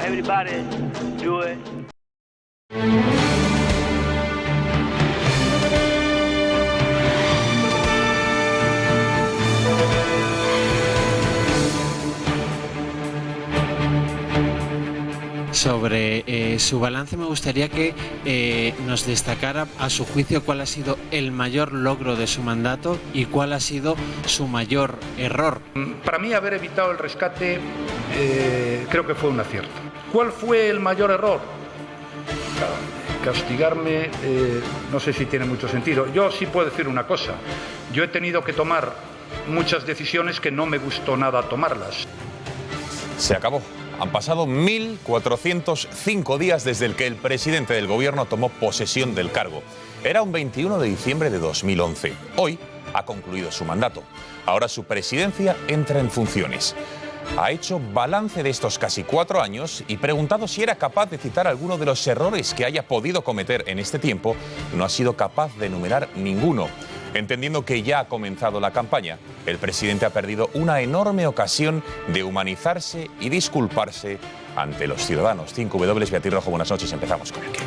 everybody do it. Sobre su balance me gustaría que nos destacara a su juicio cuál ha sido el mayor logro de su mandato y cuál ha sido su mayor error. Para mí haber evitado el rescate creo que fue un acierto. ¿Cuál fue el mayor error? Castigarme no sé si tiene mucho sentido. Yo sí puedo decir una cosa. Yo he tenido que tomar muchas decisiones que no me gustó nada tomarlas. Se acabó. Han pasado 1.405 días desde el que el presidente del gobierno tomó posesión del cargo. Era un 21 de diciembre de 2011. Hoy ha concluido su mandato. Ahora su presidencia entra en funciones. Ha hecho balance de estos casi 4 años y preguntado si era capaz de citar alguno de los errores que haya podido cometer en este tiempo, no ha sido capaz de enumerar ninguno. Entendiendo que ya ha comenzado la campaña, el presidente ha perdido una enorme ocasión de humanizarse y disculparse ante los ciudadanos. 5W, Beatriz Rojo, buenas noches, empezamos con el qué.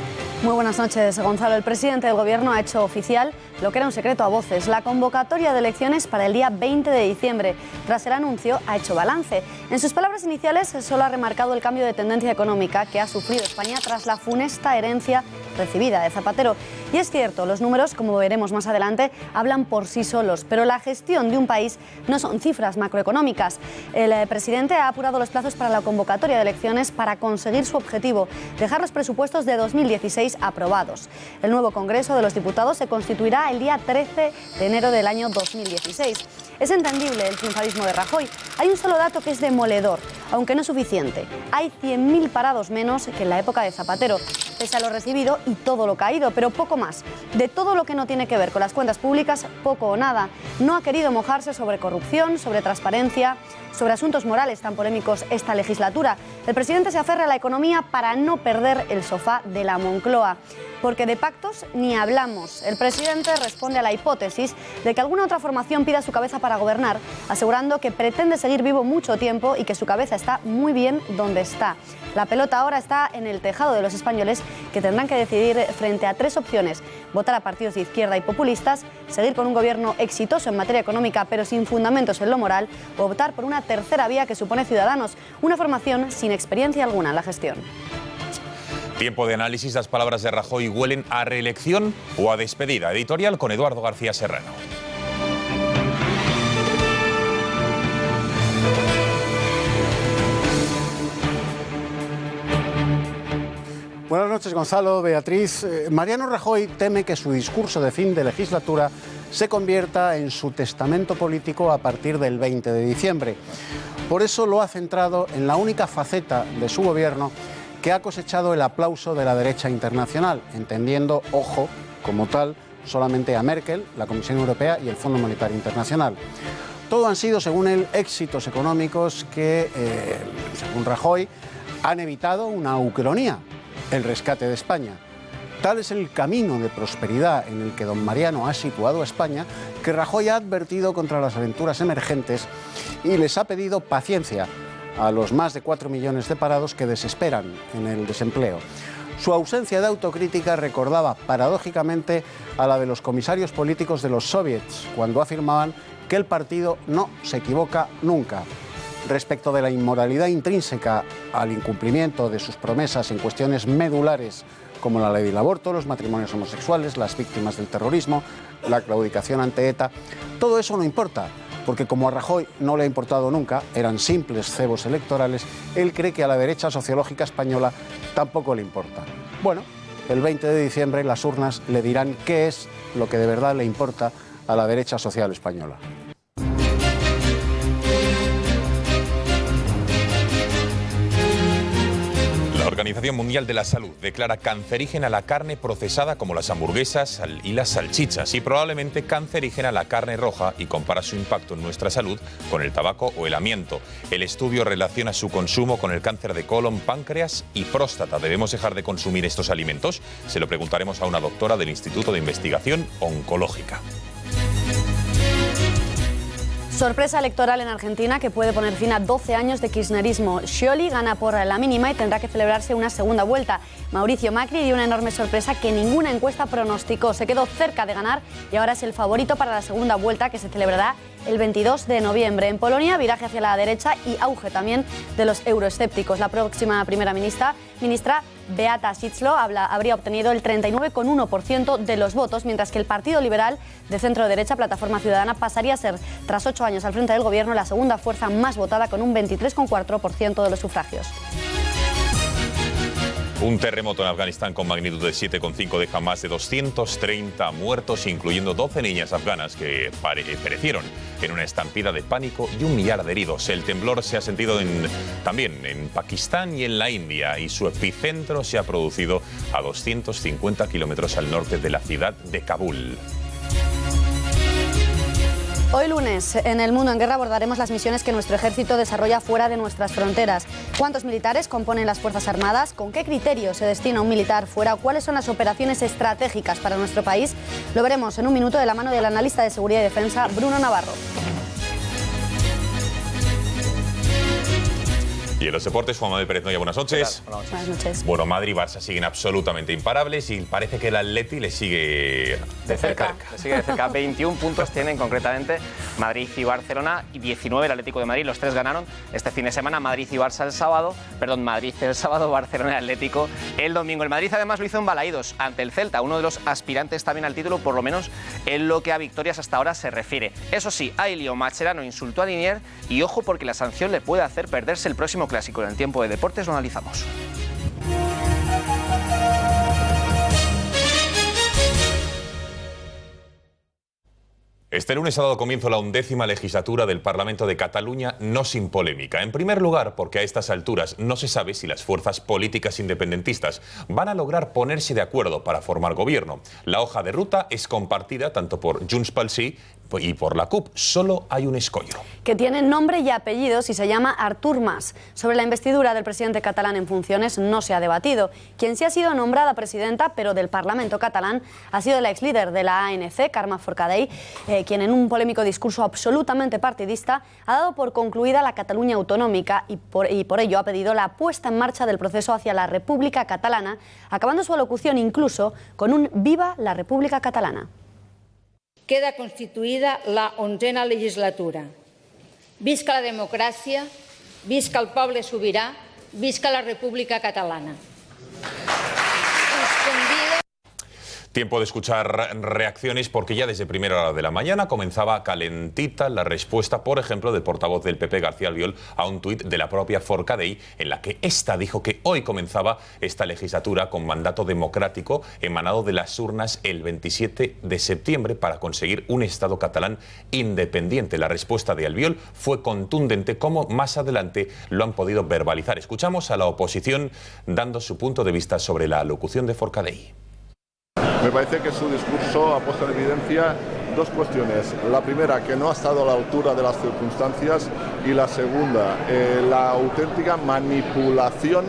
Muy buenas noches, Gonzalo. El presidente del Gobierno ha hecho oficial lo que era un secreto a voces, la convocatoria de elecciones para el día 20 de diciembre. Tras el anuncio, ha hecho balance. En sus palabras iniciales, solo ha remarcado el cambio de tendencia económica que ha sufrido España tras la funesta herencia recibida de Zapatero. Y es cierto, los números, como veremos más adelante, hablan por sí solos, pero la gestión de un país no son cifras macroeconómicas. El presidente ha apurado los plazos para la convocatoria de elecciones para conseguir su objetivo, dejar los presupuestos de 2016 aprobados. El nuevo Congreso de los Diputados se constituirá el día 13 de enero del año 2016. Es entendible el triunfalismo de Rajoy. Hay un solo dato que es demoledor, aunque no suficiente. Hay 100.000 parados menos que en la época de Zapatero, pese a lo recibido y todo lo caído, pero poco más. De todo lo que no tiene que ver con las cuentas públicas, poco o nada. No ha querido mojarse sobre corrupción, sobre transparencia, sobre asuntos morales tan polémicos esta legislatura. El presidente se aferra a la economía para no perder el sofá de la Moncloa, porque de pactos ni hablamos. El presidente responde a la hipótesis de que alguna otra formación pida su cabeza para gobernar, asegurando que pretende seguir vivo mucho tiempo y que su cabeza está muy bien donde está. La pelota ahora está en el tejado de los españoles, que tendrán que decidir frente a 3 opciones: votar a partidos de izquierda y populistas, seguir con un gobierno exitoso en materia económica pero sin fundamentos en lo moral, o optar por una tercera vía que supone Ciudadanos, una formación sin experiencia alguna en la gestión. Tiempo de análisis. Las palabras de Rajoy huelen a reelección o a despedida. Editorial con Eduardo García Serrano. Buenas noches, Gonzalo, Beatriz. Mariano Rajoy teme que su discurso de fin de legislatura se convierta en su testamento político a partir del 20 de diciembre. Por eso lo ha centrado en la única faceta de su gobierno que ha cosechado el aplauso de la derecha internacional, entendiendo, ojo, como tal, solamente a Merkel, la Comisión Europea y el Fondo Monetario Internacional. Todo han sido, según él, éxitos económicos que, según Rajoy, han evitado una ucronía, el rescate de España. Tal es el camino de prosperidad en el que don Mariano ha situado a España, que Rajoy ha advertido contra las aventuras emergentes y les ha pedido paciencia a los más de 4 millones de parados que desesperan en el desempleo. Su ausencia de autocrítica recordaba paradójicamente a la de los comisarios políticos de los soviets, cuando afirmaban que el partido no se equivoca nunca. Respecto de la inmoralidad intrínseca al incumplimiento de sus promesas en cuestiones medulares como la ley del aborto, los matrimonios homosexuales, las víctimas del terrorismo, la claudicación ante ETA, todo eso no importa, porque como a Rajoy no le ha importado nunca, eran simples cebos electorales, él cree que a la derecha sociológica española tampoco le importa. Bueno, el 20 de diciembre las urnas le dirán qué es lo que de verdad le importa a la derecha social española. La Organización Mundial de la Salud declara cancerígena la carne procesada como las hamburguesas y las salchichas y probablemente cancerígena la carne roja y compara su impacto en nuestra salud con el tabaco o el amianto. El estudio relaciona su consumo con el cáncer de colon, páncreas y próstata. ¿Debemos dejar de consumir estos alimentos? Se lo preguntaremos a una doctora del Instituto de Investigación Oncológica. Sorpresa electoral en Argentina que puede poner fin a 12 años de kirchnerismo. Scioli gana por la mínima y tendrá que celebrarse una segunda vuelta. Mauricio Macri dio una enorme sorpresa que ninguna encuesta pronosticó. Se quedó cerca de ganar y ahora es el favorito para la segunda vuelta que se celebrará el 22 de noviembre. En Polonia, viraje hacia la derecha y auge también de los euroescépticos. La próxima primera ministra Beata Szydło habría obtenido el 39,1% de los votos, mientras que el Partido Liberal de centro-derecha, Plataforma Ciudadana, pasaría a ser, tras 8 años al frente del gobierno, la segunda fuerza más votada con un 23,4% de los sufragios. Un terremoto en Afganistán con magnitud de 7,5 deja más de 230 muertos, incluyendo 12 niñas afganas que perecieron en una estampida de pánico y 1 millar de heridos. El temblor se ha sentido también en Pakistán y en la India, y su epicentro se ha producido a 250 kilómetros al norte de la ciudad de Kabul. Hoy lunes, en El Mundo en Guerra, abordaremos las misiones que nuestro ejército desarrolla fuera de nuestras fronteras. ¿Cuántos militares componen las Fuerzas Armadas? ¿Con qué criterios se destina un militar fuera? ¿Cuáles son las operaciones estratégicas para nuestro país? Lo veremos en un minuto de la mano del analista de seguridad y defensa, Bruno Navarro. Y en los deportes, Juan Manuel Pérez Noya, buenas noches. Buenas noches. Bueno, Madrid y Barça siguen absolutamente imparables y parece que el Atleti le sigue de cerca. Le sigue de cerca. 21 puntos tienen concretamente Madrid y Barcelona y 19 el Atlético de Madrid. Los tres ganaron este fin de semana. Madrid y Barça el sábado. Madrid el sábado, Barcelona y Atlético el domingo. El Madrid además lo hizo en Balaídos ante el Celta, uno de los aspirantes también al título, por lo menos en lo que a victorias hasta ahora se refiere. Eso sí, hay lío. Mascherano insultó a Liniers y ojo porque la sanción le puede hacer perderse el próximo clásico. En el tiempo de deportes lo analizamos. Este lunes ha dado comienzo la 11ª legislatura del Parlamento de Cataluña, no sin polémica. En primer lugar, porque a estas alturas no se sabe si las fuerzas políticas independentistas van a lograr ponerse de acuerdo para formar gobierno. La hoja de ruta es compartida tanto por Junts pel Sí y por la CUP. Solo hay un escollo. Que tiene nombre y apellidos y se llama Artur Mas. Sobre la investidura del presidente catalán en funciones no se ha debatido. Quien sí ha sido nombrada presidenta, pero del Parlamento catalán, ha sido la ex líder de la ANC, Carme Forcadell, quien en un polémico discurso absolutamente partidista ha dado por concluida la Cataluña autonómica y por ello ha pedido la puesta en marcha del proceso hacia la República Catalana, acabando su alocución incluso con un «Viva la República Catalana». Queda constituïda la 11a legislatura. Visca la democràcia, visca el poble sobirà, visca la República Catalana. Tiempo de escuchar reacciones porque ya desde primera hora de la mañana comenzaba calentita la respuesta, por ejemplo, del portavoz del PP, García Albiol, a un tuit de la propia Forcadell en la que ésta dijo que hoy comenzaba esta legislatura con mandato democrático emanado de las urnas el 27 de septiembre para conseguir un Estado catalán independiente. La respuesta de Albiol fue contundente, como más adelante lo han podido verbalizar. Escuchamos a la oposición dando su punto de vista sobre la alocución de Forcadell. Me parece que su discurso ha puesto en evidencia dos cuestiones. La primera, que no ha estado a la altura de las circunstancias, y la segunda, la auténtica manipulación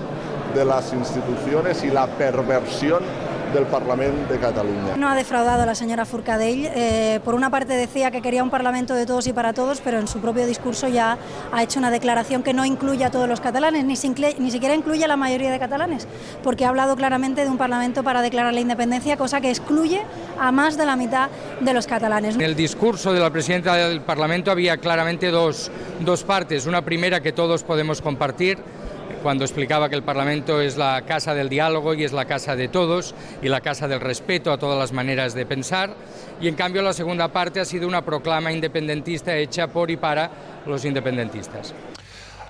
de las instituciones y la perversión del Parlamento de Cataluña. No ha defraudado a la señora Forcadell. Por una parte decía que quería un Parlamento de todos y para todos, pero en su propio discurso ya ha hecho una declaración que no incluye a todos los catalanes, ni siquiera incluye a la mayoría de catalanes, porque ha hablado claramente de un Parlamento para declarar la independencia, cosa que excluye a más de la mitad de los catalanes. En el discurso de la presidenta del Parlamento había claramente dos partes. Una primera que todos podemos compartir, cuando explicaba que el Parlamento es la casa del diálogo y es la casa de todos y la casa del respeto a todas las maneras de pensar, y en cambio la segunda parte ha sido una proclama independentista hecha por y para los independentistas.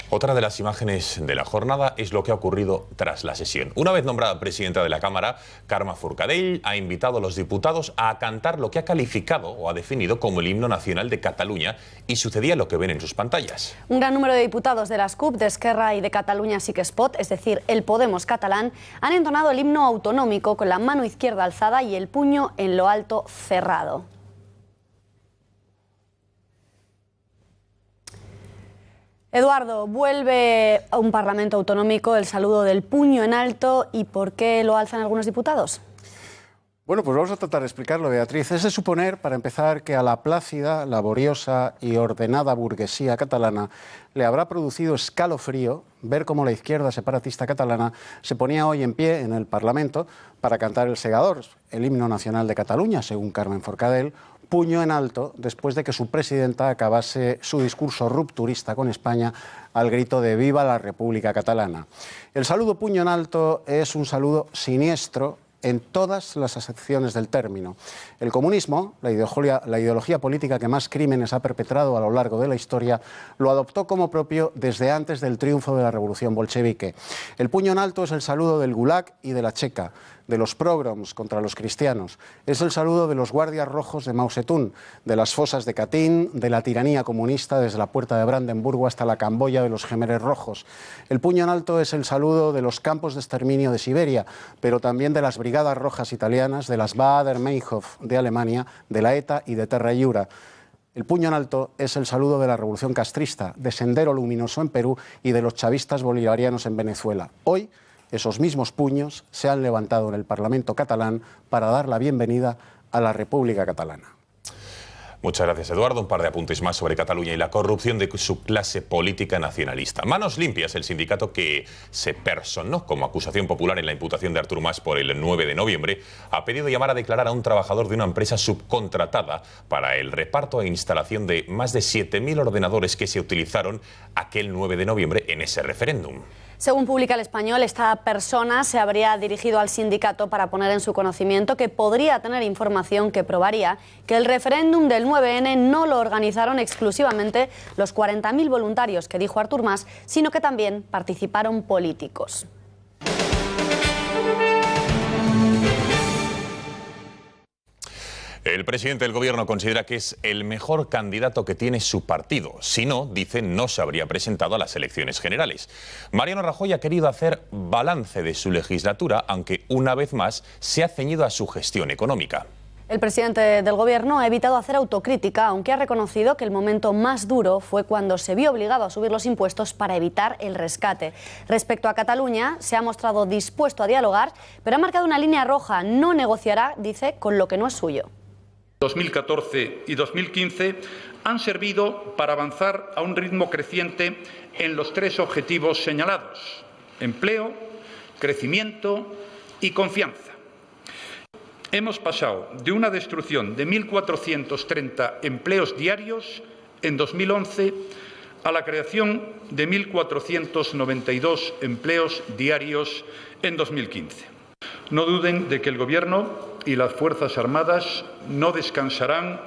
Otra de las imágenes de la jornada es lo que ha ocurrido tras la sesión. Una vez nombrada presidenta de la Cámara, Carme Forcadell ha invitado a los diputados a cantar lo que ha calificado o ha definido como el himno nacional de Cataluña, y sucedía lo que ven en sus pantallas. Un gran número de diputados de las CUP, de Esquerra y de Cataluña Sí que es Pot, es decir, el Podemos catalán, han entonado el himno autonómico con la mano izquierda alzada y el puño en lo alto cerrado. Eduardo, vuelve a un Parlamento autonómico el saludo del puño en alto. ¿Y por qué lo alzan algunos diputados? Bueno, pues vamos a tratar de explicarlo, Beatriz. Es de suponer, para empezar, que a la plácida, laboriosa y ordenada burguesía catalana le habrá producido escalofrío ver cómo la izquierda separatista catalana se ponía hoy en pie en el Parlamento para cantar el Segador, el himno nacional de Cataluña, según Carmen Forcadell, puño en alto después de que su presidenta acabase su discurso rupturista con España al grito de «Viva la República Catalana». El saludo puño en alto es un saludo siniestro en todas las acepciones del término. El comunismo, la ideología política que más crímenes ha perpetrado a lo largo de la historia, lo adoptó como propio desde antes del triunfo de la revolución bolchevique. El puño en alto es el saludo del Gulag y de la Checa, de los pogroms contra los cristianos. Es el saludo de los guardias rojos de Mao Zedong, de las fosas de Katyn, de la tiranía comunista desde la puerta de Brandenburgo hasta la Camboya de los Jemeres Rojos. El puño en alto es el saludo de los campos de exterminio de Siberia, pero también de las brigadas rojas italianas, de las Baader-Meinhof de Alemania, de la ETA y de Terra Iura. El puño en alto es el saludo de la revolución castrista, de Sendero Luminoso en Perú y de los chavistas bolivarianos en Venezuela. Hoy, esos mismos puños se han levantado en el Parlamento catalán para dar la bienvenida a la República Catalana. Muchas gracias, Eduardo. Un par de apuntes más sobre Cataluña y la corrupción de su clase política nacionalista. Manos Limpias, el sindicato que se personó como acusación popular en la imputación de Artur Mas por el 9 de noviembre, ha pedido llamar a declarar a un trabajador de una empresa subcontratada para el reparto e instalación de más de 7.000 ordenadores que se utilizaron aquel 9 de noviembre en ese referéndum. Según publica El Español, esta persona se habría dirigido al sindicato para poner en su conocimiento que podría tener información que probaría que el referéndum del 9N no lo organizaron exclusivamente los 40.000 voluntarios que dijo Artur Mas, sino que también participaron políticos. El presidente del gobierno considera que es el mejor candidato que tiene su partido. Si no, dice, no se habría presentado a las elecciones generales. Mariano Rajoy ha querido hacer balance de su legislatura, aunque una vez más se ha ceñido a su gestión económica. El presidente del gobierno ha evitado hacer autocrítica, aunque ha reconocido que el momento más duro fue cuando se vio obligado a subir los impuestos para evitar el rescate. Respecto a Cataluña, se ha mostrado dispuesto a dialogar, pero ha marcado una línea roja. No negociará, dice, con lo que no es suyo. 2014 y 2015 han servido para avanzar a un ritmo creciente en los tres objetivos señalados: empleo, crecimiento y confianza. Hemos pasado de una destrucción de 1.430 empleos diarios en 2011 a la creación de 1.492 empleos diarios en 2015. No duden de que el Gobierno y las Fuerzas Armadas no descansarán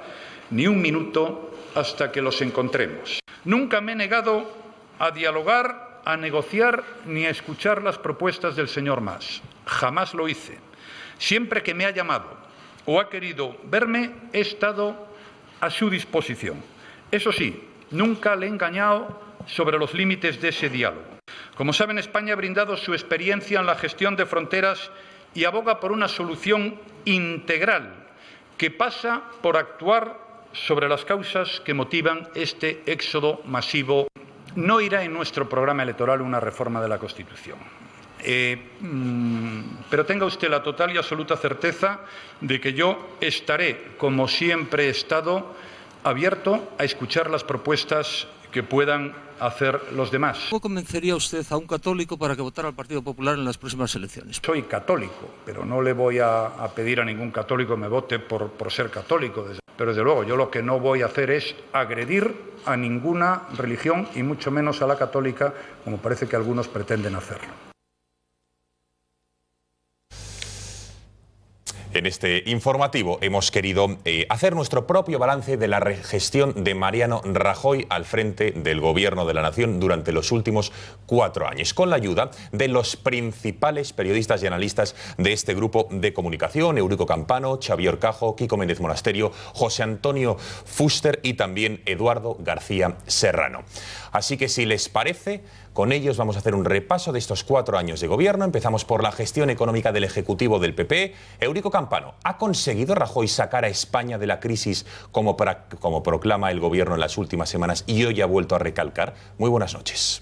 ni un minuto hasta que los encontremos. Nunca me he negado a dialogar, a negociar ni a escuchar las propuestas del señor Mas. Jamás lo hice. Siempre que me ha llamado o ha querido verme, he estado a su disposición. Eso sí, nunca le he engañado sobre los límites de ese diálogo. Como saben, España ha brindado su experiencia en la gestión de fronteras y aboga por una solución integral que pasa por actuar sobre las causas que motivan este éxodo masivo. No irá en nuestro programa electoral una reforma de la Constitución. Pero tenga usted la total y absoluta certeza de que yo estaré, como siempre he estado, abierto a escuchar las propuestas que puedan hacer los demás. ¿Cómo convencería usted a un católico para que votara al Partido Popular en las próximas elecciones? Soy católico, pero no le voy a pedir a ningún católico que me vote por ser católico. Pero desde luego, yo lo que no voy a hacer es agredir a ninguna religión y mucho menos a la católica, como parece que algunos pretenden hacerlo. En este informativo hemos querido hacer nuestro propio balance de la gestión de Mariano Rajoy al frente del Gobierno de la Nación durante los últimos 4 años, con la ayuda de los principales periodistas y analistas de este grupo de comunicación: Eurico Campano, Xavier Cajo, Kiko Méndez Monasterio, José Antonio Fuster y también Eduardo García Serrano. Así que, si les parece, con ellos vamos a hacer un repaso de estos 4 años de gobierno. Empezamos por la gestión económica del Ejecutivo del PP. Eurico Campano, ¿ha conseguido Rajoy sacar a España de la crisis como proclama el Gobierno en las últimas semanas y hoy ha vuelto a recalcar? Muy buenas noches.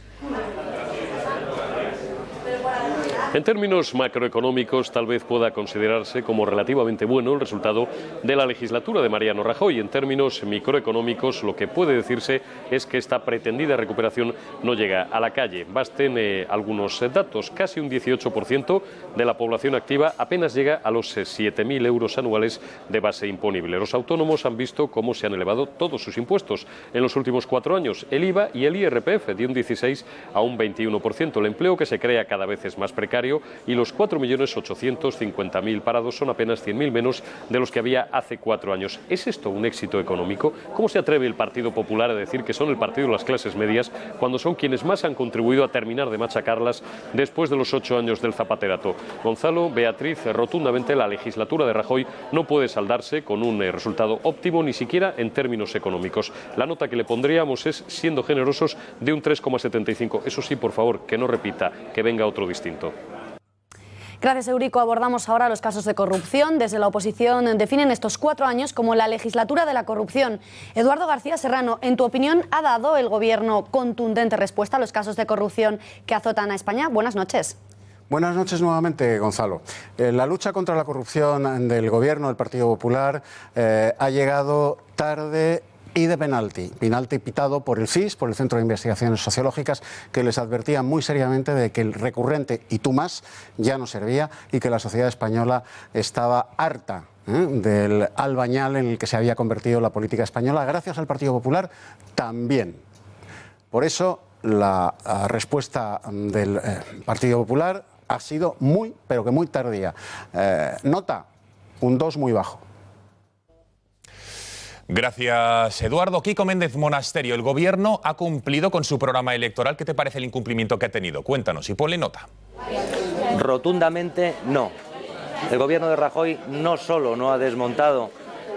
En términos macroeconómicos, tal vez pueda considerarse como relativamente bueno el resultado de la legislatura de Mariano Rajoy. En términos microeconómicos, lo que puede decirse es que esta pretendida recuperación no llega a la calle. Basten algunos datos. Casi un 18% de la población activa apenas llega a los 7.000 euros anuales de base imponible. Los autónomos han visto cómo se han elevado todos sus impuestos en los últimos 4 años. El IVA y el IRPF de un 16 a un 21%. El empleo que se crea cada vez es más precario y los 4.850.000 parados son apenas 100.000 menos de los que había hace 4 años. ¿Es esto un éxito económico? ¿Cómo se atreve el Partido Popular a decir que son el partido de las clases medias cuando son quienes más han contribuido a terminar de machacarlas después de los 8 años del zapaterato? Gonzalo, Beatriz, rotundamente la legislatura de Rajoy no puede saldarse con un resultado óptimo ni siquiera en términos económicos. La nota que le pondríamos es, siendo generosos, de un 3,75. Eso sí, por favor, que no repita, que venga otro distinto. Gracias, Eurico. Abordamos ahora los casos de corrupción. Desde la oposición definen estos 4 años como la legislatura de la corrupción. Eduardo García Serrano, en tu opinión, ¿ha dado el Gobierno contundente respuesta a los casos de corrupción que azotan a España? Buenas noches. Buenas noches nuevamente, Gonzalo. La lucha contra la corrupción del Gobierno del Partido Popular ha llegado tarde y de penalti pitado por el CIS, por el Centro de Investigaciones Sociológicas, que les advertía muy seriamente de que el recurrente y tú más ya no servía y que la sociedad española estaba harta del albañal en el que se había convertido la política española, gracias al Partido Popular también. Por eso la respuesta del Partido Popular ha sido muy, pero que muy tardía. Nota, un 2 muy bajo. Gracias, Eduardo. Kiko Méndez Monasterio, el Gobierno ha cumplido con su programa electoral. ¿Qué te parece el incumplimiento que ha tenido? Cuéntanos y ponle nota. Rotundamente no. El Gobierno de Rajoy no solo no ha desmontado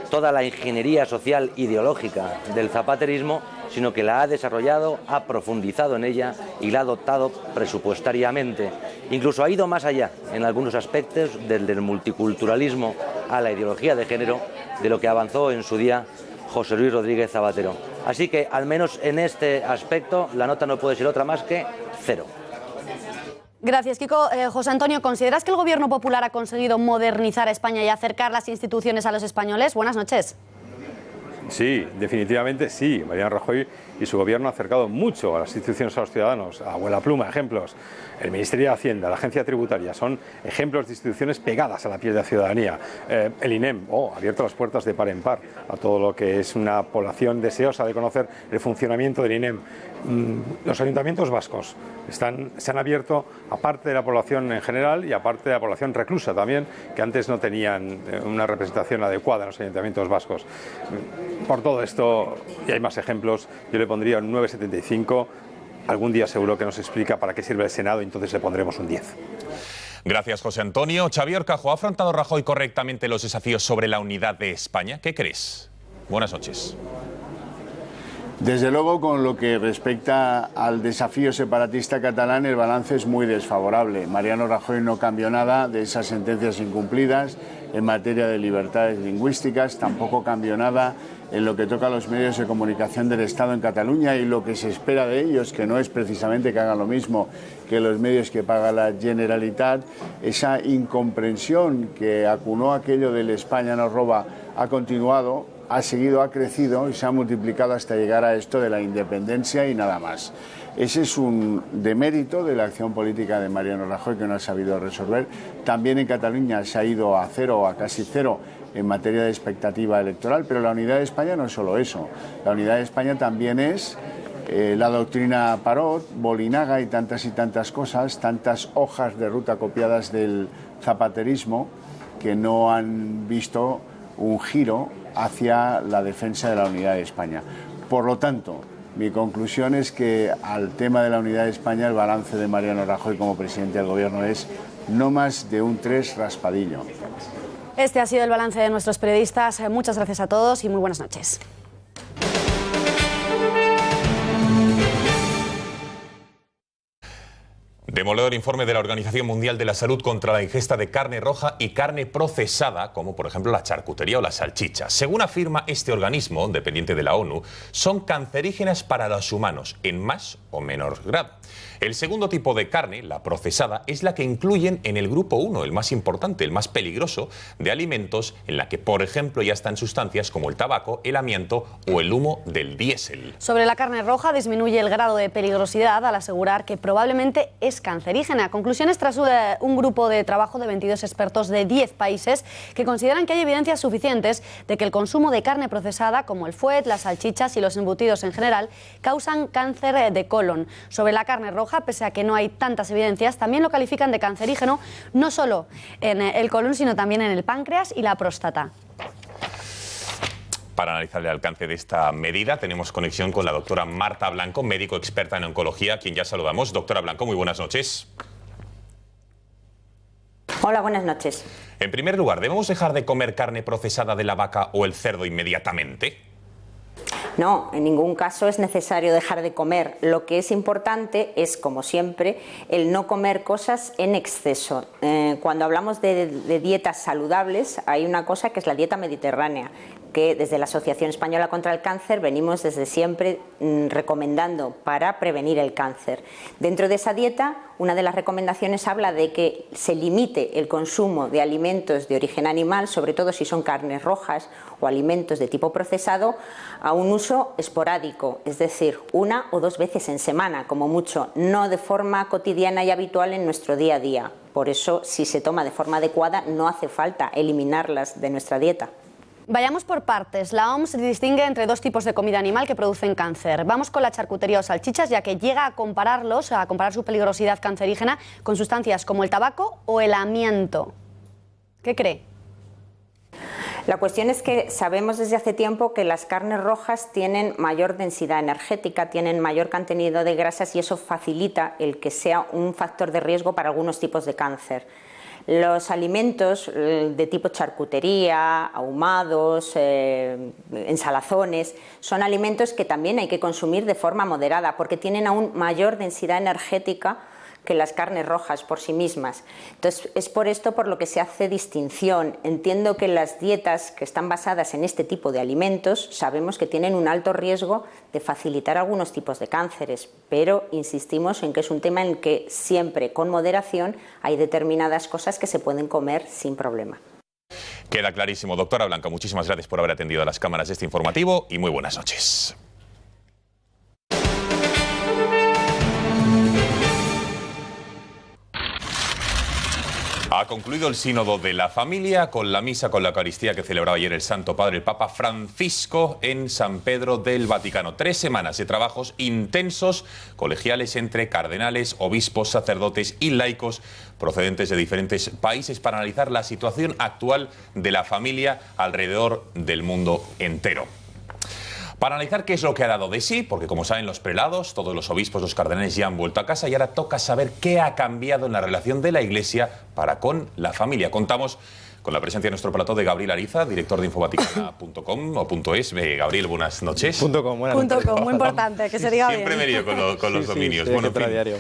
toda la ingeniería social ideológica del zapaterismo, sino que la ha desarrollado, ha profundizado en ella y la ha dotado presupuestariamente. Incluso ha ido más allá en algunos aspectos, desde el multiculturalismo a la ideología de género, de lo que avanzó en su día José Luis Rodríguez Zapatero. Así que, al menos en este aspecto, la nota no puede ser otra más que 0. Gracias, Kiko. José Antonio, ¿consideras que el Gobierno Popular ha conseguido modernizar a España y acercar las instituciones a los españoles? Buenas noches. Sí, definitivamente sí. Mariano Rajoy y su gobierno ha acercado mucho a las instituciones a los ciudadanos. Abuela Pluma, ejemplos. El Ministerio de Hacienda, la Agencia Tributaria, son ejemplos de instituciones pegadas a la piel de la ciudadanía. El INEM, ha abierto las puertas de par en par a todo lo que es una población deseosa de conocer el funcionamiento del INEM. Los ayuntamientos vascos se han abierto a parte de la población en general y a parte de la población reclusa también, que antes no tenían una representación adecuada en los ayuntamientos vascos. Por todo esto, y hay más ejemplos, yo le pondría un 9,75. Algún día seguro que nos explica para qué sirve el Senado y entonces le pondremos un 10. Gracias, José Antonio. Xavier Orcajo, ¿ha afrontado Rajoy correctamente los desafíos sobre la unidad de España? ¿Qué crees? Buenas noches. Desde luego, con lo que respecta al desafío separatista catalán, el balance es muy desfavorable. Mariano Rajoy no cambió nada de esas sentencias incumplidas en materia de libertades lingüísticas, tampoco cambió nada en lo que toca a los medios de comunicación del Estado en Cataluña y lo que se espera de ellos, que no es precisamente que hagan lo mismo que los medios que paga la Generalitat. Esa incomprensión que acunó aquello del España nos roba ha continuado, ha seguido, ha crecido y se ha multiplicado hasta llegar a esto de la independencia y nada más. Ese es un demérito de la acción política de Mariano Rajoy que no ha sabido resolver. También en Cataluña se ha ido a cero, a casi cero, en materia de expectativa electoral, pero la unidad de España no es solo eso. La unidad de España también es la doctrina Parot, Bolinaga y tantas cosas, tantas hojas de ruta copiadas del zapaterismo que no han visto un giro hacia la defensa de la unidad de España. Por lo tanto, mi conclusión es que al tema de la unidad de España el balance de Mariano Rajoy como presidente del Gobierno es no más de un 3 raspadillo. Este ha sido el balance de nuestros periodistas. Muchas gracias a todos y muy buenas noches. Demoledor informe de la Organización Mundial de la Salud contra la ingesta de carne roja y carne procesada, como por ejemplo la charcutería o la salchicha. Según afirma este organismo, dependiente de la ONU, son cancerígenas para los humanos, en más o menor grado. El segundo tipo de carne, la procesada, es la que incluyen en el grupo 1, el más importante, el más peligroso, de alimentos en la que, por ejemplo, ya están sustancias como el tabaco, el amianto o el humo del diésel. Sobre la carne roja disminuye el grado de peligrosidad al asegurar que probablemente es cancerígena. Conclusiones tras un grupo de trabajo de 22 expertos de 10 países que consideran que hay evidencias suficientes de que el consumo de carne procesada, como el fuet, las salchichas y los embutidos en general, causan cáncer de colon. Sobre la carne roja, pese a que no hay tantas evidencias, también lo califican de cancerígeno, no solo en el colon, sino también en el páncreas y la próstata. Para analizar el alcance de esta medida tenemos conexión con la doctora Marta Blanco, médico experta en oncología, a quien ya saludamos. Doctora Blanco, muy buenas noches. Hola, buenas noches. En primer lugar, ¿debemos dejar de comer carne procesada de la vaca o el cerdo inmediatamente? No, en ningún caso es necesario dejar de comer. Lo que es importante es, como siempre, el no comer cosas en exceso. Cuando hablamos de dietas saludables, hay una cosa que es la dieta mediterránea, que desde la Asociación Española contra el Cáncer venimos desde siempre recomendando para prevenir el cáncer. Dentro de esa dieta, una de las recomendaciones habla de que se limite el consumo de alimentos de origen animal, sobre todo si son carnes rojas o alimentos de tipo procesado, a un uso esporádico, es decir, 1 o 2 veces en semana, como mucho, no de forma cotidiana y habitual en nuestro día a día. Por eso, si se toma de forma adecuada, no hace falta eliminarlas de nuestra dieta. Vayamos por partes. La OMS distingue entre 2 tipos de comida animal que producen cáncer. Vamos con la charcutería o salchichas, ya que llega a comparar su peligrosidad cancerígena con sustancias como el tabaco o el amianto. ¿Qué cree? La cuestión es que sabemos desde hace tiempo que las carnes rojas tienen mayor densidad energética, tienen mayor contenido de grasas y eso facilita el que sea un factor de riesgo para algunos tipos de cáncer. Los alimentos de tipo charcutería, ahumados, ensalazones, son alimentos que también hay que consumir de forma moderada porque tienen aún mayor densidad energética que las carnes rojas por sí mismas. Entonces, es por esto por lo que se hace distinción. Entiendo que las dietas que están basadas en este tipo de alimentos sabemos que tienen un alto riesgo de facilitar algunos tipos de cánceres, pero insistimos en que es un tema en el que siempre con moderación hay determinadas cosas que se pueden comer sin problema. Queda clarísimo. Doctora Blanco, muchísimas gracias por haber atendido a las cámaras de este informativo y muy buenas noches. Ha concluido el Sínodo de la Familia con la misa con la Eucaristía que celebraba ayer el Santo Padre, el Papa Francisco, en San Pedro del Vaticano. 3 semanas de trabajos intensos, colegiales entre cardenales, obispos, sacerdotes y laicos procedentes de diferentes países para analizar la situación actual de la familia alrededor del mundo entero. Para analizar qué es lo que ha dado de sí, porque como saben los prelados, todos los obispos, los cardenales ya han vuelto a casa y ahora toca saber qué ha cambiado en la relación de la Iglesia para con la familia. Contamos con la presencia de nuestro plató de Gabriel Ariza, director de infovaticana.com o .es. Gabriel, buenas noches. .com, buenas noches. .com, muy importante, que se diga bien. Siempre me lío con los dominios. Sí, bueno, en fin, diario.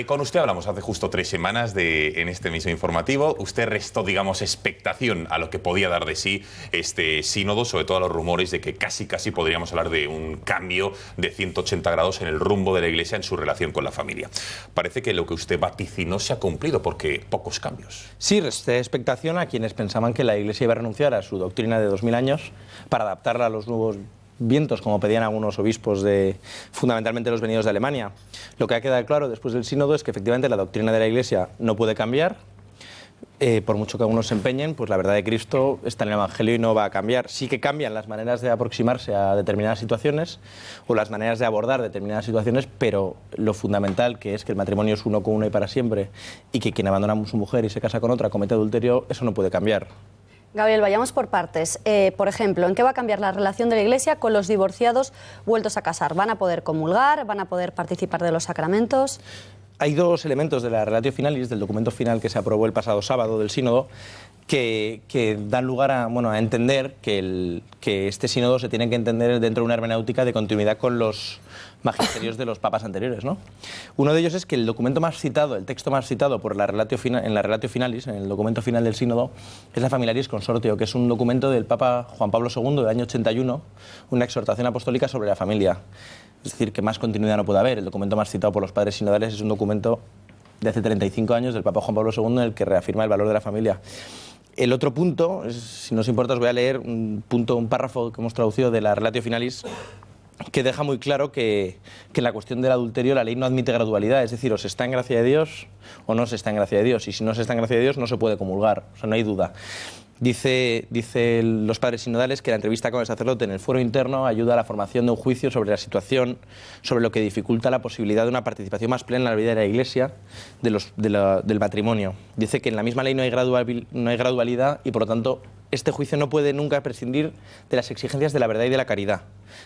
Con usted hablamos hace justo 3 semanas en este mismo informativo. Usted restó, digamos, expectación a lo que podía dar de sí este sínodo, sobre todo a los rumores de que casi podríamos hablar de un cambio de 180 grados en el rumbo de la Iglesia en su relación con la familia. Parece que lo que usted vaticinó se ha cumplido, porque pocos cambios. Sí, resté expectación a quienes pensaban que la Iglesia iba a renunciar a su doctrina de 2000 años para adaptarla a los nuevos vientos, como pedían algunos obispos, fundamentalmente los venidos de Alemania. Lo que ha quedado claro después del sínodo es que efectivamente la doctrina de la Iglesia no puede cambiar. Por mucho que algunos se empeñen, pues la verdad de Cristo está en el Evangelio y no va a cambiar. Sí que cambian las maneras de aproximarse a determinadas situaciones o las maneras de abordar determinadas situaciones, pero lo fundamental, que es que el matrimonio es uno con una y para siempre, y que quien abandona a su mujer y se casa con otra comete adulterio, eso no puede cambiar. Gabriel, vayamos por partes. Por ejemplo, ¿en qué va a cambiar la relación de la Iglesia con los divorciados vueltos a casar? ¿Van a poder comulgar? ¿Van a poder participar de los sacramentos? Hay dos elementos de la Relatio Finalis, del documento final que se aprobó el pasado sábado del Sínodo, que dan lugar a entender que este sínodo se tiene que entender dentro de una hermenéutica de continuidad con los magisterios de los papas anteriores, ¿no? Uno de ellos es que el documento más citado, el texto más citado por en la Relatio Finalis, en el documento final del sínodo, es la Familiaris Consortio, que es un documento del Papa Juan Pablo II del año 81, una exhortación apostólica sobre la familia. Es decir, que más continuidad no puede haber. El documento más citado por los padres sinodales es un documento de hace 35 años del Papa Juan Pablo II en el que reafirma el valor de la familia. El otro punto, si no os importa, os voy a leer un párrafo que hemos traducido de la Relatio Finalis que deja muy claro que en la cuestión del adulterio la ley no admite gradualidad, es decir, o se está en gracia de Dios o no se está en gracia de Dios, y si no se está en gracia de Dios no se puede comulgar, o sea, no hay duda. Dice los padres sinodales que la entrevista con el sacerdote en el fuero interno ayuda a la formación de un juicio sobre la situación, sobre lo que dificulta la posibilidad de una participación más plena en la vida de la Iglesia, del matrimonio. Dice que en la misma ley no hay gradualidad y, por lo tanto, este juicio no puede nunca prescindir de las exigencias de la verdad y de la caridad,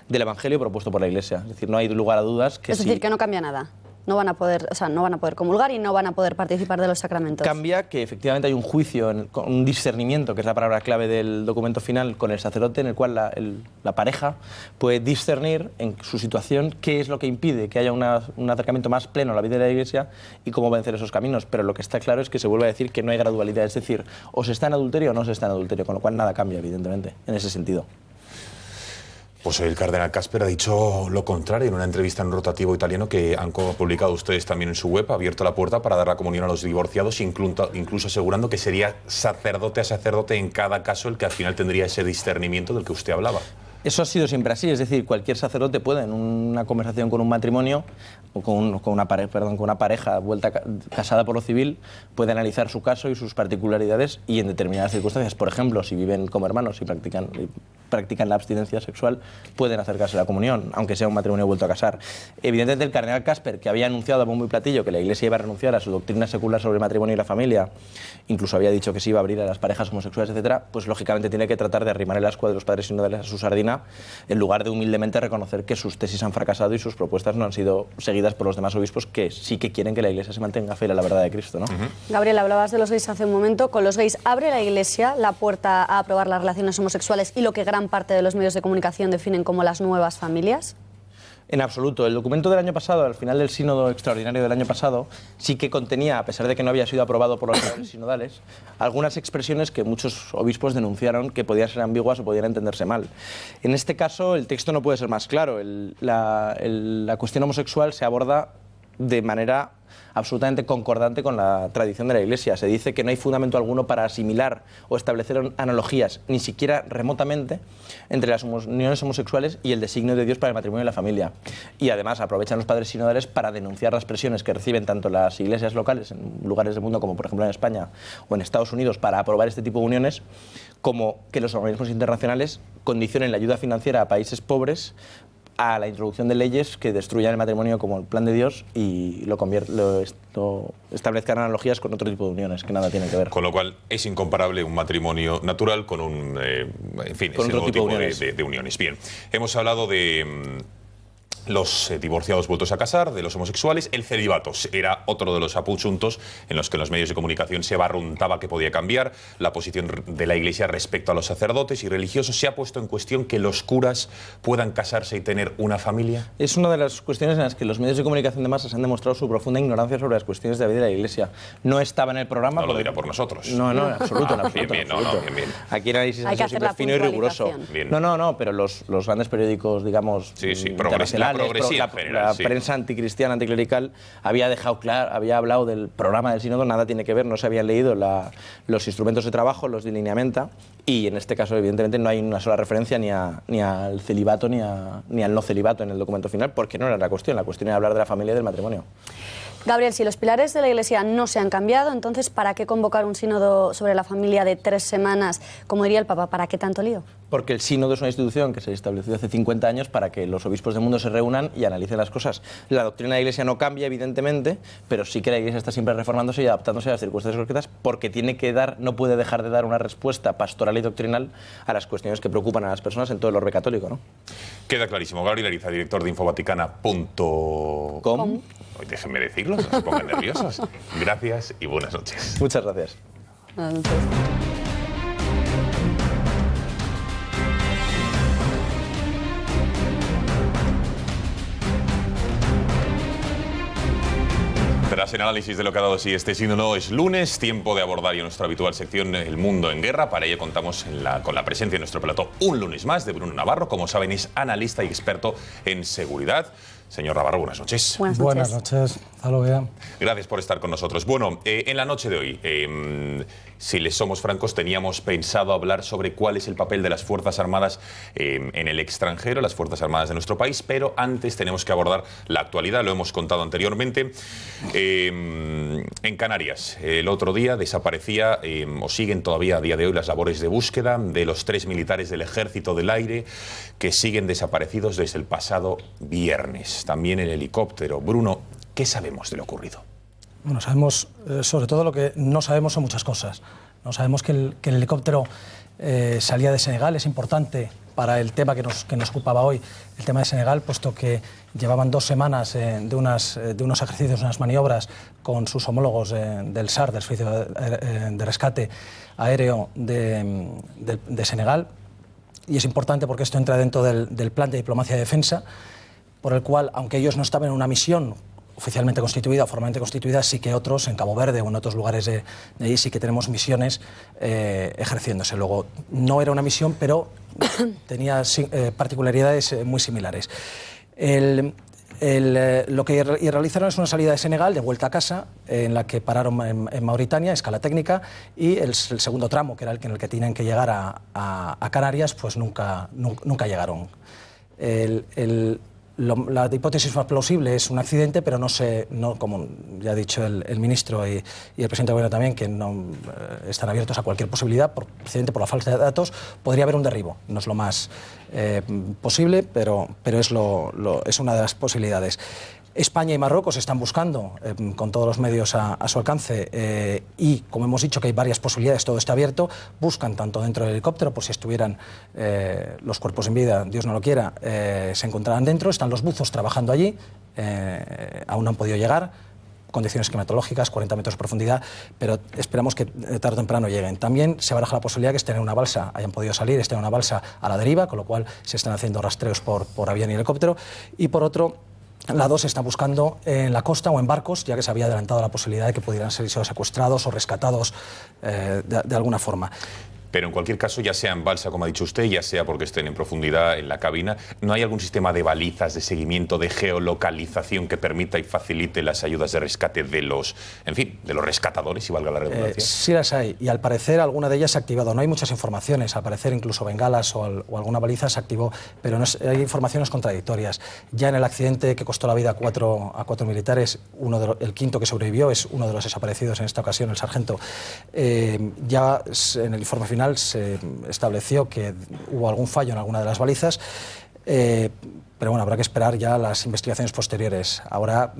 del Evangelio propuesto por la Iglesia. Es decir, no hay lugar a dudas que es decir, que no cambia nada. No van a poder comulgar y no van a poder participar de los sacramentos. Cambia que efectivamente hay un juicio, un discernimiento, que es la palabra clave del documento final, con el sacerdote, en el cual la pareja puede discernir en su situación qué es lo que impide que haya un acercamiento más pleno a la vida de la Iglesia y cómo vencer esos caminos. Pero lo que está claro es que se vuelve a decir que no hay gradualidad, es decir, o se está en adulterio o no se está en adulterio, con lo cual nada cambia, evidentemente, en ese sentido. Pues el cardenal Casper ha dicho lo contrario en una entrevista en Rotativo Italiano que han publicado ustedes también en su web, ha abierto la puerta para dar la comunión a los divorciados, incluso asegurando que sería sacerdote a sacerdote en cada caso el que al final tendría ese discernimiento del que usted hablaba. Eso ha sido siempre así, es decir, cualquier sacerdote puede en una conversación con un matrimonio o con una pareja casada por lo civil, puede analizar su caso y sus particularidades y en determinadas circunstancias, por ejemplo, si viven como hermanos y practican la abstinencia sexual, pueden acercarse a la comunión, aunque sea un matrimonio vuelto a casar. Evidentemente el cardenal Casper, que había anunciado a bombo y platillo que la Iglesia iba a renunciar a su doctrina secular sobre el matrimonio y la familia, incluso había dicho que se iba a abrir a las parejas homosexuales, etcétera, pues lógicamente tiene que tratar de arrimar el ascua de los padres sinodales a su sardina, en lugar de humildemente reconocer que sus tesis han fracasado y sus propuestas no han sido seguidas por los demás obispos que sí que quieren que la Iglesia se mantenga fiel a la verdad de Cristo, ¿no? Gabriel, hablabas de los gays hace un momento. ¿Con los gays abre la Iglesia la puerta a aprobar las relaciones homosexuales y lo que gran parte de los medios de comunicación definen como las nuevas familias? En absoluto. El documento del año pasado, al final del sínodo extraordinario del año pasado, sí que contenía, a pesar de que no había sido aprobado por los padres sinodales, algunas expresiones que muchos obispos denunciaron que podían ser ambiguas o podían entenderse mal. En este caso, el texto no puede ser más claro. La cuestión homosexual se aborda de manera absolutamente concordante con la tradición de la Iglesia. Se dice que no hay fundamento alguno para asimilar o establecer analogías, ni siquiera remotamente, entre las uniones homosexuales y el designio de Dios para el matrimonio y la familia. Y además aprovechan los padres sinodales para denunciar las presiones que reciben tanto las iglesias locales en lugares del mundo como por ejemplo en España o en Estados Unidos para aprobar este tipo de uniones, como que los organismos internacionales condicionen la ayuda financiera a países pobres a la introducción de leyes que destruyan el matrimonio como el plan de Dios y lo establezcan analogías con otro tipo de uniones que nada tienen que ver. Con lo cual es incomparable un matrimonio natural con un, en fin, con ese otro nuevo tipo de uniones. Bien, hemos hablado de los divorciados vueltos a casar, de los homosexuales. El celibato era otro de los apuntos en los que en los medios de comunicación se barruntaba que podía cambiar. La posición de la Iglesia respecto a los sacerdotes y religiosos. ¿Se ha puesto en cuestión que los curas puedan casarse y tener una familia? Es una de las cuestiones en las que los medios de comunicación de masas han demostrado su profunda ignorancia sobre las cuestiones de la vida de la Iglesia. No estaba en el programa. No lo dirá por nosotros. No, en absoluto, en absoluto. Bien. Aquí el análisis es siempre fino y riguroso. Bien. No, pero los grandes periódicos, digamos, la prensa anticristiana, anticlerical, había dejado claro, había hablado del programa del sínodo, nada tiene que ver, no se habían leído los instrumentos de trabajo, los de lineamiento, y en este caso evidentemente no hay una sola referencia ni al celibato ni al no celibato en el documento final, porque no era la cuestión era hablar de la familia y del matrimonio. Gabriel, si los pilares de la Iglesia no se han cambiado, entonces ¿para qué convocar un sínodo sobre la familia de 3 semanas? Como diría el Papa, ¿para qué tanto lío? Porque el sínodo es una institución que se estableció hace 50 años para que los obispos del mundo se reúnan y analicen las cosas. La doctrina de la Iglesia no cambia, evidentemente, pero sí que la Iglesia está siempre reformándose y adaptándose a las circunstancias concretas, porque tiene que dar, no puede dejar de dar una respuesta pastoral y doctrinal a las cuestiones que preocupan a las personas en todo el orbe católico, ¿no? Queda clarísimo. Gabriel Ariza, director de infovaticana.com. Déjenme decirlo, no se pongan nerviosos. Gracias y buenas noches. Muchas gracias. Buenas noches. Tras el análisis de lo que ha dado sí este sínodo, es lunes, tiempo de abordar ya nuestra habitual sección El Mundo en Guerra. Para ello contamos con la presencia en nuestro plató un lunes más de Bruno Navarro. Como saben, es analista y experto en seguridad. Señor Navarro, buenas noches. Buenas noches. Hasta luego. Gracias por estar con nosotros. Bueno, en la noche de hoy, si les somos francos, teníamos pensado hablar sobre cuál es el papel de las Fuerzas Armadas en el extranjero, las Fuerzas Armadas de nuestro país, pero antes tenemos que abordar la actualidad, lo hemos contado anteriormente. En Canarias, el otro día desaparecía, o siguen todavía a día de hoy, las labores de búsqueda de los 3 militares del Ejército del Aire que siguen desaparecidos desde el pasado viernes. También el helicóptero. Bruno, ¿qué sabemos de lo ocurrido? Bueno, sabemos, sobre todo lo que no sabemos son muchas cosas. No sabemos que el helicóptero salía de Senegal, es importante para el tema que nos ocupaba hoy, el tema de Senegal, puesto que llevaban 2 semanas de unos ejercicios, unas maniobras con sus homólogos del SAR, del Servicio de Rescate Aéreo de Senegal, y es importante porque esto entra dentro del plan de diplomacia de defensa, por el cual, aunque ellos no estaban en una misión oficialmente constituida o formalmente constituida, sí que otros, en Cabo Verde o en otros lugares de ahí, sí que tenemos misiones ejerciéndose. Luego, no era una misión, pero tenía particularidades muy similares. Lo que realizaron es una salida de Senegal de vuelta a casa, en la que pararon en Mauritania, escala técnica, y el segundo tramo, que era en el que tenían que llegar a Canarias, pues nunca llegaron. La hipótesis más plausible es un accidente, pero no, como ya ha dicho el ministro y el presidente del gobierno también, que no están abiertos a cualquier posibilidad, precisamente por la falta de datos. Podría haber un derribo, no es lo más posible, pero es una de las posibilidades. España y Marruecos están buscando con todos los medios a su alcance y, como hemos dicho, que hay varias posibilidades, todo está abierto, buscan tanto dentro del helicóptero, por si estuvieran los cuerpos en vida, Dios no lo quiera, se encontrarán dentro, están los buzos trabajando allí, aún no han podido llegar, condiciones climatológicas, 40 metros de profundidad, pero esperamos que tarde o temprano lleguen. También se baraja la posibilidad que estén en una balsa, hayan podido salir, estén en una balsa a la deriva, con lo cual se están haciendo rastreos por avión y helicóptero, y por otro, la 2 se está buscando en la costa o en barcos, ya que se había adelantado la posibilidad de que pudieran ser secuestrados o rescatados de alguna forma. Pero en cualquier caso, ya sea en balsa, como ha dicho usted, ya sea porque estén en profundidad en la cabina, ¿no hay algún sistema de balizas, de seguimiento, de geolocalización que permita y facilite las ayudas de rescate de los rescatadores, si valga la redundancia? Sí las hay, y al parecer alguna de ellas se ha activado. No hay muchas informaciones, al parecer incluso bengalas o alguna baliza se activó, pero hay informaciones contradictorias. Ya en el accidente que costó la vida a cuatro militares, el quinto que sobrevivió es uno de los desaparecidos en esta ocasión, el sargento. Ya en el informe final se estableció que hubo algún fallo en alguna de las balizas, pero bueno, habrá que esperar ya las investigaciones posteriores. Ahora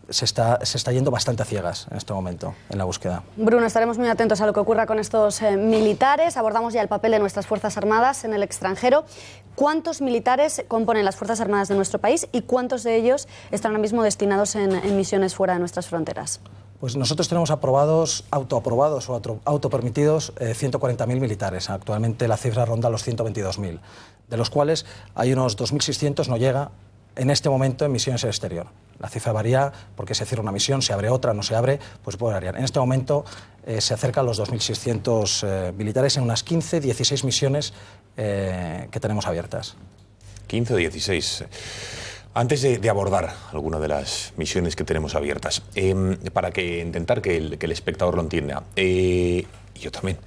se está yendo bastante a ciegas en este momento en la búsqueda. Bruno, estaremos muy atentos a lo que ocurra con estos militares. Abordamos ya el papel de nuestras Fuerzas Armadas en el extranjero. ¿Cuántos militares componen las Fuerzas Armadas de nuestro país y cuántos de ellos están ahora mismo destinados en misiones fuera de nuestras fronteras? Pues nosotros tenemos autoaprobados o autopermitidos 140.000 militares. Actualmente la cifra ronda los 122.000, de los cuales hay unos 2.600, no llega en este momento en misiones al exterior. La cifra varía porque se cierra una misión, se abre otra, no se abre, pues puede variar. En este momento se acercan los 2.600 militares en unas 15, 16 misiones que tenemos abiertas. 15 o 16. Antes de abordar alguna de las misiones que tenemos abiertas, para intentar que el espectador lo entienda, yo también.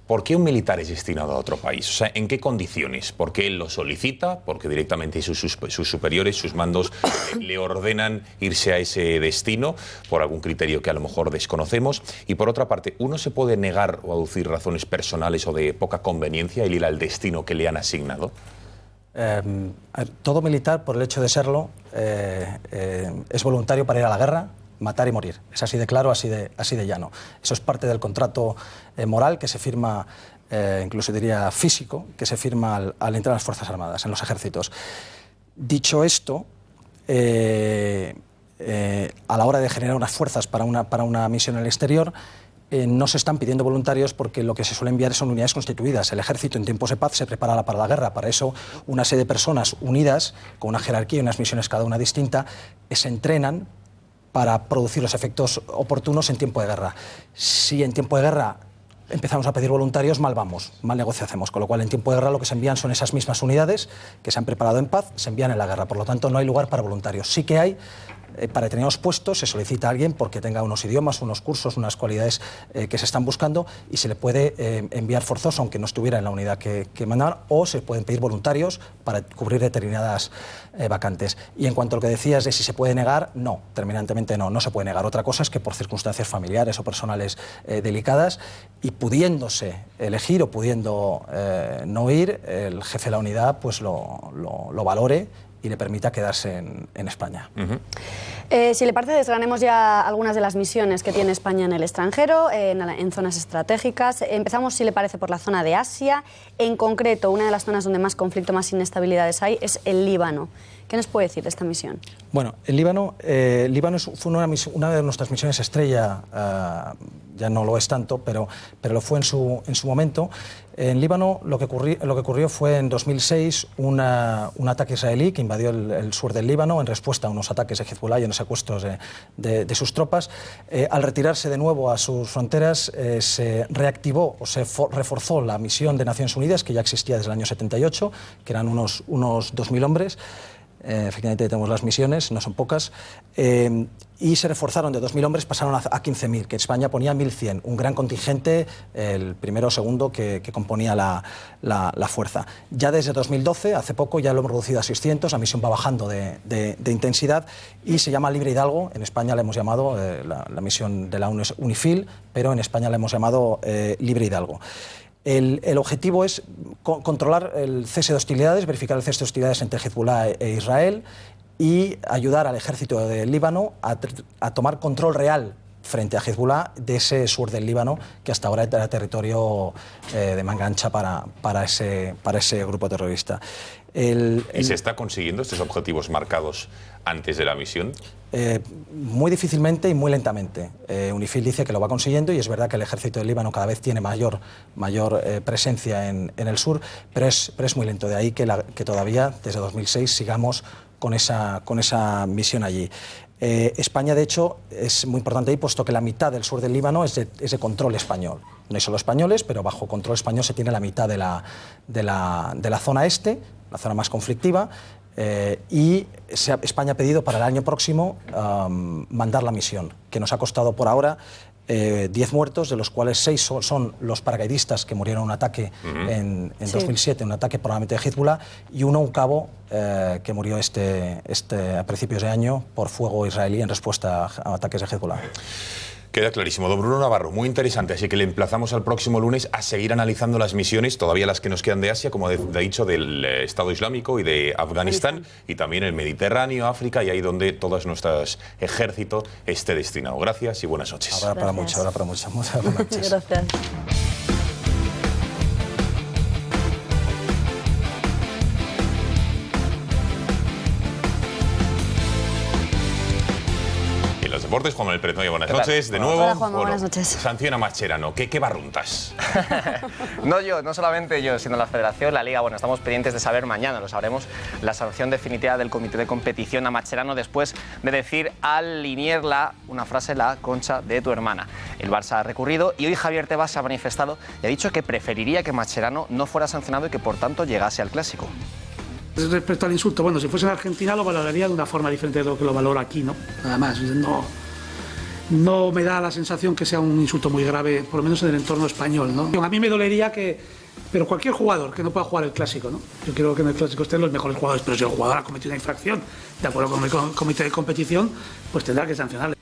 ¿Por qué un militar es destinado a otro país? O sea, ¿en qué condiciones? ¿Por qué él lo solicita? ¿Porque directamente sus superiores, sus mandos, le ordenan irse a ese destino por algún criterio que a lo mejor desconocemos? Y por otra parte, ¿uno se puede negar o aducir razones personales o de poca conveniencia el ir al destino que le han asignado? Todo militar, por el hecho de serlo, es voluntario para ir a la guerra, matar y morir. Es así de claro, así de llano. Eso es parte del contrato moral que se firma, incluso diría físico, que se firma al entrar a las Fuerzas Armadas, en los ejércitos. Dicho esto, a la hora de generar unas fuerzas para una misión en el exterior, no se están pidiendo voluntarios porque lo que se suele enviar son unidades constituidas. El ejército en tiempos de paz se prepara para la guerra. Para eso, una serie de personas unidas, con una jerarquía y unas misiones cada una distinta, se entrenan para producir los efectos oportunos en tiempo de guerra. Si en tiempo de guerra empezamos a pedir voluntarios, mal vamos, mal negocio hacemos. Con lo cual, en tiempo de guerra lo que se envían son esas mismas unidades que se han preparado en paz, se envían en la guerra. Por lo tanto, no hay lugar para voluntarios. Sí que hay, para determinados puestos, se solicita a alguien porque tenga unos idiomas, unos cursos, unas cualidades que se están buscando y se le puede enviar forzoso, aunque no estuviera en la unidad que mandaban, o se pueden pedir voluntarios para cubrir determinadas vacantes. Y en cuanto a lo que decías de si se puede negar, no, terminantemente no se puede negar. Otra cosa es que por circunstancias familiares o personales delicadas y pudiéndose elegir o pudiendo no ir, el jefe de la unidad pues lo valore y le permita quedarse en España. Si le parece, desgranemos ya algunas de las misiones que tiene España en el extranjero, en zonas estratégicas. Empezamos, si le parece, por la zona de Asia. En concreto, una de las zonas donde más conflicto, más inestabilidades hay es el Líbano. ¿Qué nos puede decir de esta misión? Bueno, el Líbano fue una de nuestras misiones estrella, ya no lo es tanto, pero lo fue en su momento. En Líbano lo que ocurrió fue en 2006 un ataque israelí que invadió el sur del Líbano en respuesta a unos ataques de Hezbollah y a unos secuestros de sus tropas. Al retirarse de nuevo a sus fronteras se reactivó o se reforzó la misión de Naciones Unidas, que ya existía desde el año 78, que eran unos 2.000 hombres. Efectivamente tenemos las misiones, no son pocas, y se reforzaron de 2.000 hombres, pasaron a 15.000, que España ponía 1.100, un gran contingente, el primero o segundo que componía la fuerza. Ya desde 2012, hace poco, ya lo hemos reducido a 600, la misión va bajando de intensidad y se llama Libre Hidalgo. En España la hemos llamado, la misión de la ONU es UNIFIL, pero en España la hemos llamado Libre Hidalgo. El objetivo es controlar el cese de hostilidades, verificar el cese de hostilidades entre Hezbollah e Israel y ayudar al ejército del Líbano a tomar control real frente a Hezbollah de ese sur del Líbano, que hasta ahora era territorio de manga ancha para ese grupo terrorista. ¿Y se está consiguiendo estos objetivos marcados antes de la misión? Muy difícilmente y muy lentamente. UNIFIL dice que lo va consiguiendo y es verdad que el ejército del Líbano cada vez tiene mayor presencia en el sur, pero es muy lento. De ahí que todavía, desde 2006, sigamos con esa misión allí. España, de hecho, es muy importante ahí, puesto que la mitad del sur del Líbano es de control español. No hay solo españoles, pero bajo control español se tiene la mitad de la zona este, la zona más conflictiva, y España ha pedido para el año próximo mandar la misión, que nos ha costado por ahora 10 muertos, de los cuales 6 son los paracaidistas que murieron en un ataque en 2007, un ataque probablemente de Hezbollah, y un cabo que murió a principios de año por fuego israelí en respuesta a ataques de Hezbollah. Queda clarísimo. Don Bruno Navarro, muy interesante, así que le emplazamos al próximo lunes a seguir analizando las misiones, todavía las que nos quedan de Asia, como he dicho, del Estado Islámico y de Afganistán, y también el Mediterráneo, África, y ahí donde todo nuestro ejército esté destinado. Gracias y buenas noches. Habrá para mucho. Muchas gracias. Gracias. Deportes, Juan Manuel Pérez Noya, buenas noches. De nuevo, hola, Juanma, buenas noches. Sanción a Mascherano. ¿Qué barruntas? No solamente yo, sino la Federación, la Liga. Bueno, estamos pendientes de saber mañana, lo sabremos, la sanción definitiva del Comité de Competición a Mascherano después de decir al Liniers una frase, la concha de tu hermana. El Barça ha recurrido y hoy Javier Tebas se ha manifestado y ha dicho que preferiría que Mascherano no fuera sancionado y que por tanto llegase al Clásico. Respecto al insulto, bueno, si fuese en Argentina lo valoraría de una forma diferente de lo que lo valoro aquí, ¿no? Nada más, no. no me da la sensación que sea un insulto muy grave, por lo menos en el entorno español, ¿no? A mí me dolería pero cualquier jugador que no pueda jugar el Clásico, ¿no? Yo quiero que en el Clásico estén los mejores jugadores, pero si el jugador ha cometido una infracción, de acuerdo con el comité de competición, pues tendrá que sancionarle.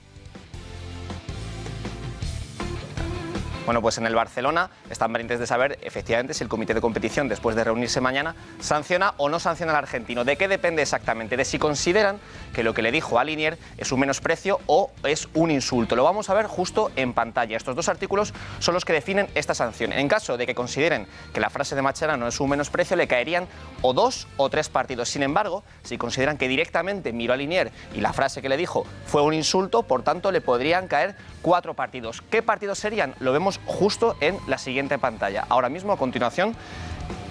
Bueno, pues en el Barcelona están pendientes de saber efectivamente si el comité de competición, después de reunirse mañana, sanciona o no sanciona al argentino. ¿De qué depende exactamente? De si consideran que lo que le dijo a Liniers es un menosprecio o es un insulto. Lo vamos a ver justo en pantalla. Estos dos artículos son los que definen esta sanción. En caso de que consideren que la frase de Mascherano es un menosprecio, le caerían o 2 o 3 partidos. Sin embargo, si consideran que directamente miró a Liniers y la frase que le dijo fue un insulto, por tanto le podrían caer 4 partidos. ¿Qué partidos serían? Lo vemos justo en la siguiente pantalla. Ahora mismo, a continuación,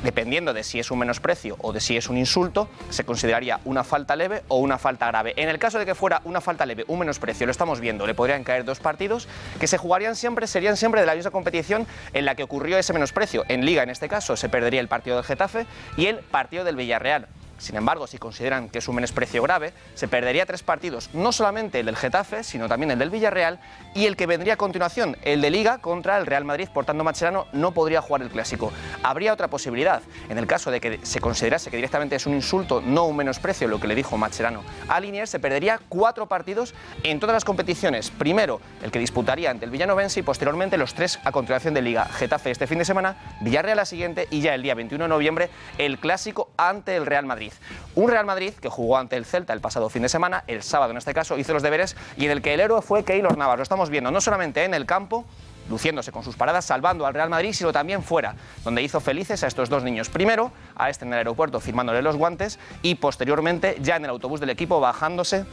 dependiendo de si es un menosprecio o de si es un insulto, se consideraría una falta leve o una falta grave. En el caso de que fuera una falta leve, un menosprecio, lo estamos viendo, le podrían caer 2 partidos que se jugarían siempre, serían siempre de la misma competición en la que ocurrió ese menosprecio. En Liga, en este caso, se perdería el partido del Getafe y el partido del Villarreal. Sin embargo, si consideran que es un menosprecio grave, se perdería 3 partidos, no solamente el del Getafe, sino también el del Villarreal y el que vendría a continuación, el de Liga contra el Real Madrid. Por tanto, Mascherano no podría jugar el Clásico. Habría otra posibilidad, en el caso de que se considerase que directamente es un insulto, no un menosprecio, lo que le dijo Mascherano a Liniers, se perdería 4 partidos en todas las competiciones. Primero, el que disputaría ante el Villanovense y posteriormente los 3 a continuación de Liga. Getafe este fin de semana, Villarreal la siguiente y ya el día 21 de noviembre el Clásico ante el Real Madrid. Un Real Madrid que jugó ante el Celta el pasado fin de semana, el sábado en este caso, hizo los deberes y en el que el héroe fue Keylor Navas. Lo estamos viendo no solamente en el campo, luciéndose con sus paradas, salvando al Real Madrid, sino también fuera, donde hizo felices a estos 2 niños. Primero, a este en el aeropuerto, firmándole los guantes, y posteriormente, ya en el autobús del equipo, bajándose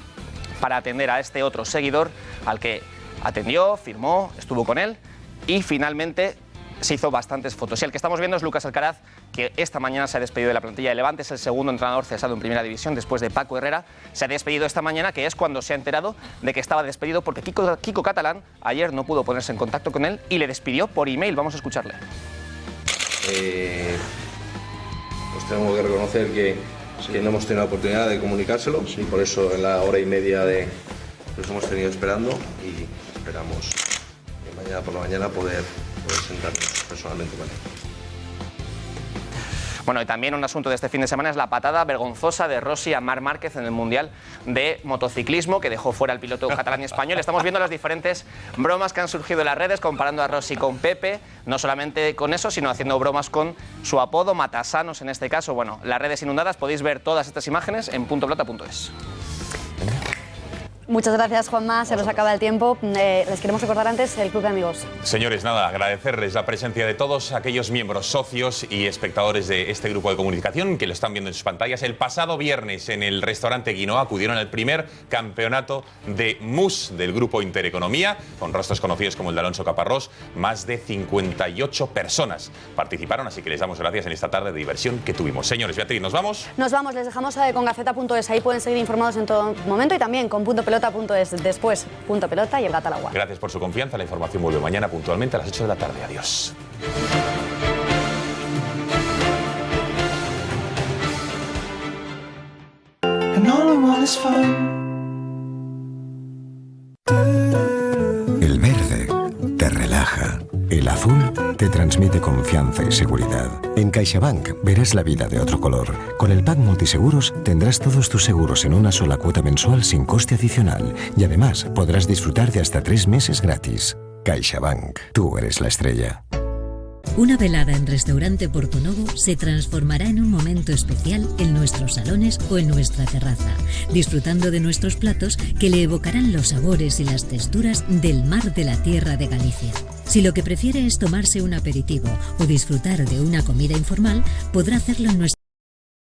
para atender a este otro seguidor, al que atendió, firmó, estuvo con él, y finalmente se hizo bastantes fotos. Y el que estamos viendo es Lucas Alcaraz, que esta mañana se ha despedido de la plantilla de Levante, es el segundo entrenador cesado en Primera División después de Paco Herrera. Se ha despedido esta mañana, que es cuando se ha enterado de que estaba despedido, porque Kiko Catalán ayer no pudo ponerse en contacto con él y le despidió por email. Vamos a escucharle. Pues tengo que reconocer que no hemos tenido la oportunidad de comunicárselo y por eso en la hora y media los hemos tenido esperando y esperamos que mañana por la mañana poder sentarnos personalmente con él. Bueno, y también un asunto de este fin de semana es la patada vergonzosa de Rossi a Marc Márquez en el Mundial de Motociclismo, que dejó fuera al piloto catalán y español. Estamos viendo las diferentes bromas que han surgido en las redes, comparando a Rossi con Pepe, no solamente con eso, sino haciendo bromas con su apodo, Matasanos en este caso. Bueno, las redes inundadas, podéis ver todas estas imágenes en puntopelota.es. Muchas gracias, Juanma. Se nos acaba el tiempo. Les queremos recordar antes el Club de Amigos. Señores, nada, agradecerles la presencia de todos aquellos miembros, socios y espectadores de este grupo de comunicación que lo están viendo en sus pantallas. El pasado viernes en el restaurante Guinoa acudieron al primer campeonato de MUS del grupo Intereconomía, con rostros conocidos como el de Alonso Caparrós. Más de 58 personas participaron, así que les damos gracias en esta tarde de diversión que tuvimos. Señores, Beatriz, ¿nos vamos? Nos vamos, les dejamos con gaceta.es. Ahí pueden seguir informados en todo momento y también con puntopelota.es. Después, Punto Pelota y el Gato al Agua. Gracias por su confianza. La información vuelve mañana puntualmente a las 8 de la tarde. Adiós. El verde te relaja. El azul te transmite confianza y seguridad. En CaixaBank verás la vida de otro color. Con el pack Multiseguros tendrás todos tus seguros en una sola cuota mensual sin coste adicional. Y además podrás disfrutar de hasta 3 meses gratis. CaixaBank. Tú eres la estrella. Una velada en Restaurante Portonovo se transformará en un momento especial en nuestros salones o en nuestra terraza, disfrutando de nuestros platos que le evocarán los sabores y las texturas del mar de la tierra de Galicia. Si lo que prefiere es tomarse un aperitivo o disfrutar de una comida informal, podrá hacerlo en nuestra